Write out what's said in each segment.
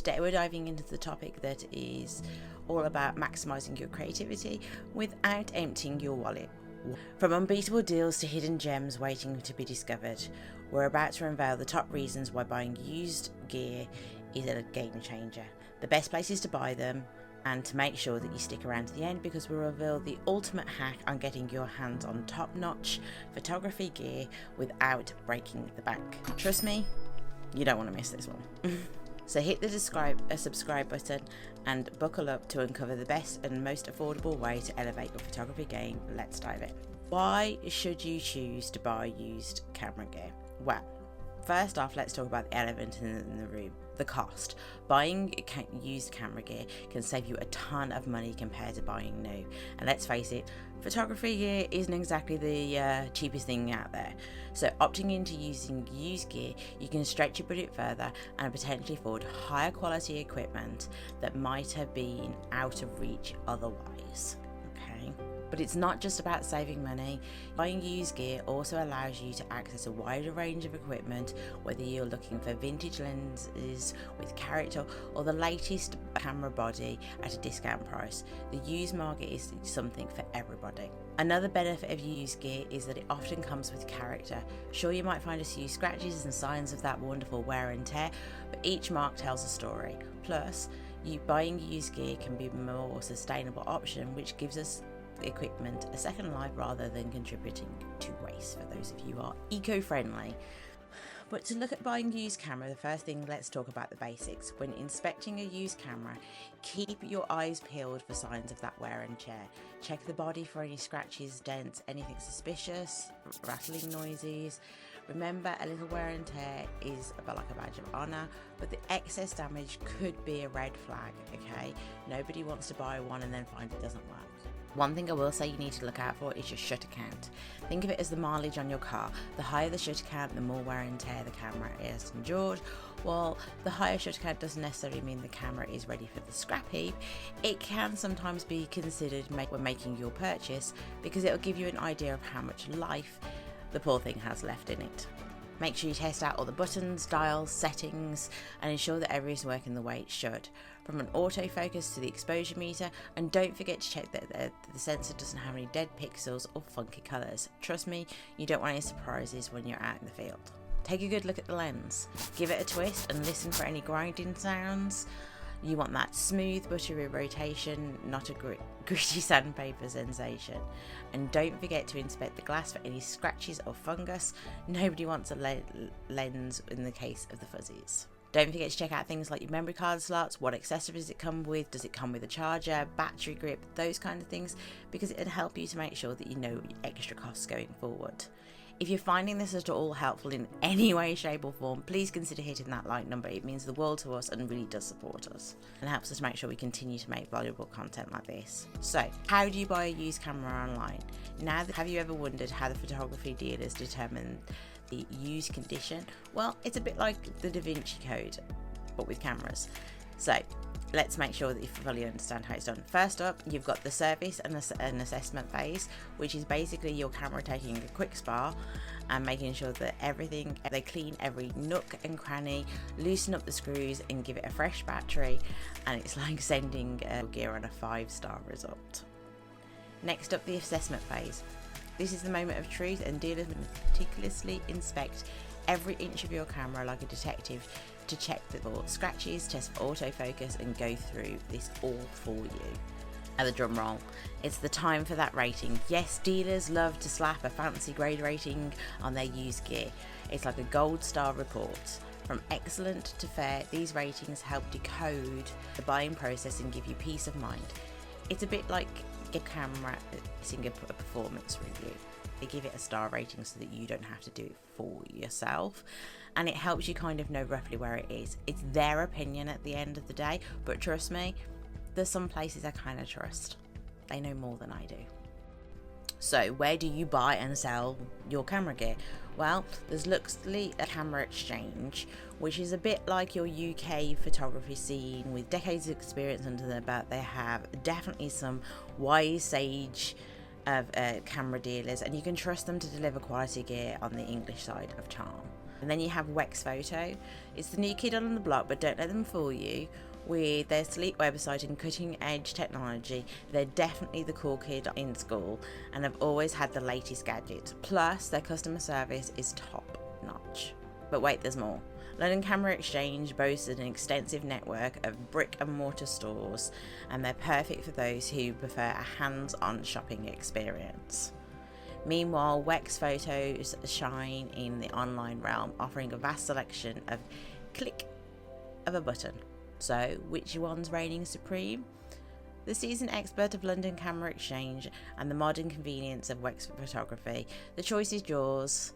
Today we're diving into the topic that is all about maximising your creativity without emptying your wallet. From unbeatable deals to hidden gems waiting to be discovered, we're about to unveil the top reasons why buying used gear is a game changer, the best places to buy them, and to make sure that you stick around to the end because we'll reveal the ultimate hack on getting your hands on top-notch photography gear without breaking the bank. Trust me, you don't want to miss this one. So hit the subscribe button and buckle up to uncover the best and most affordable way to elevate your photography game. Let's dive in. Why should you choose to buy used camera gear? Well, first off, let's talk about the elephant in the room, the cost. Buying used camera gear can save you a ton of money compared to buying new. And let's face it, photography gear isn't exactly the cheapest thing out there. So opting into using used gear, you can stretch your budget further and potentially afford higher quality equipment that might have been out of reach otherwise. Okay. But it's not just about saving money. Buying used gear also allows you to access a wider range of equipment, whether you're looking for vintage lenses with character or the latest camera body at a discount price. The used market is something for everybody. Another benefit of used gear is that it often comes with character. Sure, you might find a few scratches and signs of that wonderful wear and tear, but each mark tells a story. Plus, buying used gear can be a more sustainable option, which gives us equipment a second life rather than contributing to waste for those of you who are eco-friendly. But to look at buying used camera, the first thing, let's talk about the basics. When inspecting a used camera, keep your eyes peeled for signs of that wear and tear. Check the body for any scratches, dents, anything suspicious, rattling noises. Remember, a little wear and tear is about like a badge of honour, but the excess damage could be a red flag, okay? Nobody wants to buy one and then find it doesn't work. One thing I will say you need to look out for is your shutter count. Think of it as the mileage on your car. The higher the shutter count, the more wear and tear the camera is endured. While the higher shutter count doesn't necessarily mean the camera is ready for the scrap heap, it can sometimes be considered when making your purchase because it will give you an idea of how much life the poor thing has left in it. Make sure you test out all the buttons, dials, settings, and ensure that everything's working the way it should. From an autofocus to the exposure meter, and don't forget to check that the sensor doesn't have any dead pixels or funky colours. Trust me, you don't want any surprises when you're out in the field. Take a good look at the lens, give it a twist and listen for any grinding sounds. You want that smooth, buttery rotation, not a gritty sandpaper sensation. And don't forget to inspect the glass for any scratches or fungus. Nobody wants a lens in the case of the fuzzies. Don't forget to check out things like your memory card slots, what accessories it come with, does it come with a charger, battery grip, those kind of things, because it'll help you to make sure that you know your extra costs going forward. If you're finding this at all helpful in any way, shape or form, please consider hitting that like number. It means the world to us and really does support us and helps us to make sure we continue to make valuable content like this. So, how do you buy a used camera online? Now, have you ever wondered how the photography dealers determine the used condition? Well, it's a bit like the Da Vinci Code, but with cameras. So, let's make sure that you fully understand how it's done. First up, you've got the service and an assessment phase, which is basically your camera taking a quick spar and making sure that they clean every nook and cranny, loosen up the screws and give it a fresh battery, and it's like sending gear on a 5-star result. Next up, the assessment phase. This is the moment of truth, and dealers meticulously inspect every inch of your camera like a detective to check for scratches, test for autofocus, and go through this all for you. Now the drum roll. It's the time for that rating. Yes, dealers love to slap a fancy grade rating on their used gear. It's like a gold star report. From excellent to fair, these ratings help decode the buying process and give you peace of mind. It's a bit like a camera seeing a performance review. They give it a star rating so that you don't have to do it for yourself, and it helps you kind of know roughly where it is. It's their opinion at the end of the day, but trust me, there's some places I kind of trust. They know more than I do. So where do you buy and sell your camera gear? Well, there's Luxley Camera Exchange, which is a bit like your UK photography scene with decades of experience under their belt. They have definitely some wise sage of camera dealers, and you can trust them to deliver quality gear on the English side of charm. And then you have Wex Photo. It's the new kid on the block, but don't let them fool you. With their sleek website and cutting edge technology, they're definitely the cool kid in school and have always had the latest gadgets. Plus, their customer service is top notch. But wait, there's more. London Camera Exchange boasts an extensive network of brick and mortar stores, and they're perfect for those who prefer a hands-on shopping experience. Meanwhile, Wex Photos shine in the online realm, offering a vast selection of click of a button. So, which one's reigning supreme? The seasoned expert of London Camera Exchange and the modern convenience of Wex Photography. The choice is yours,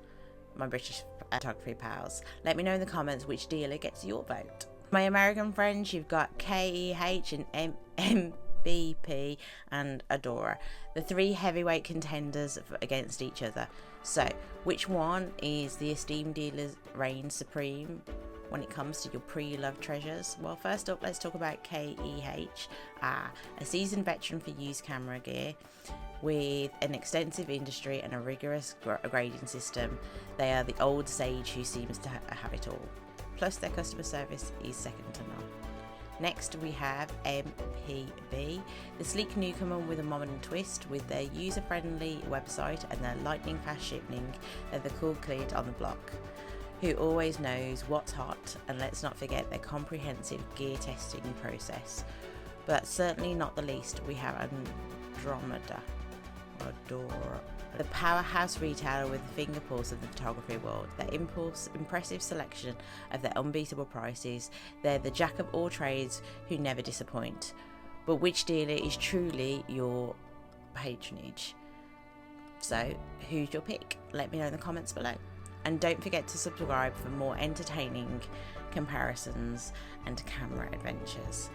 my British photography pals. Let me know in the comments which dealer gets your vote. My American friends, you've got KEH and MVP and Adora, the three heavyweight contenders against each other. So, which one is the esteemed dealer's reign supreme when it comes to your pre-loved treasures? Well, first up, let's talk about KEH, a seasoned veteran for used camera gear. With an extensive industry and a rigorous grading system, they are the old sage who seems to have it all. Plus, their customer service is second to none. Next, we have MPB, the sleek newcomer with a modern twist. With their user-friendly website and their lightning-fast shipping, they're the cool kid on the block who always knows what's hot, and let's not forget their comprehensive gear testing process. But certainly not the least, we have Adora, the powerhouse retailer with the finger pulse of the photography world. Their impressive selection of their unbeatable prices. They're the jack of all trades who never disappoint. But which dealer is truly your patronage? So, who's your pick? Let me know in the comments below. And don't forget to subscribe for more entertaining comparisons and camera adventures.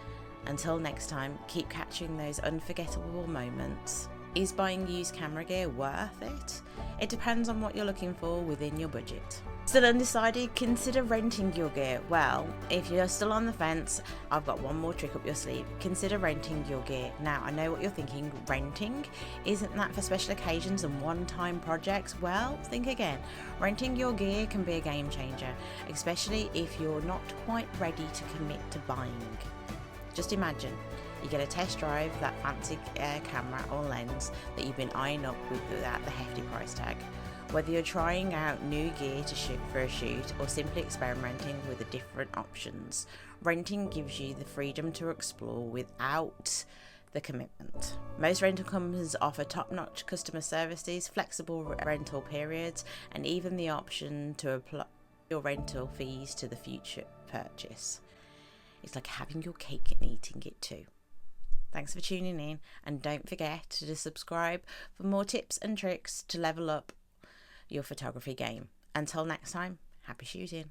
Until next time, keep catching those unforgettable moments. Is buying used camera gear worth it? It depends on what you're looking for within your budget. Still undecided? Consider renting your gear. Well, if you're still on the fence, I've got one more trick up your sleeve. Consider renting your gear. Now, I know what you're thinking, renting? Isn't that for special occasions and one-time projects? Well, think again. Renting your gear can be a game changer, especially if you're not quite ready to commit to buying. Just imagine, you get a test drive that fancy camera or lens that you've been eyeing up without the hefty price tag. Whether you're trying out new gear to shoot for a shoot or simply experimenting with the different options, renting gives you the freedom to explore without the commitment. Most rental companies offer top-notch customer services, flexible rental periods, and even the option to apply your rental fees to the future purchase. It's like having your cake and eating it too. Thanks for tuning in, and don't forget to subscribe for more tips and tricks to level up your photography game. Until next time, happy shooting.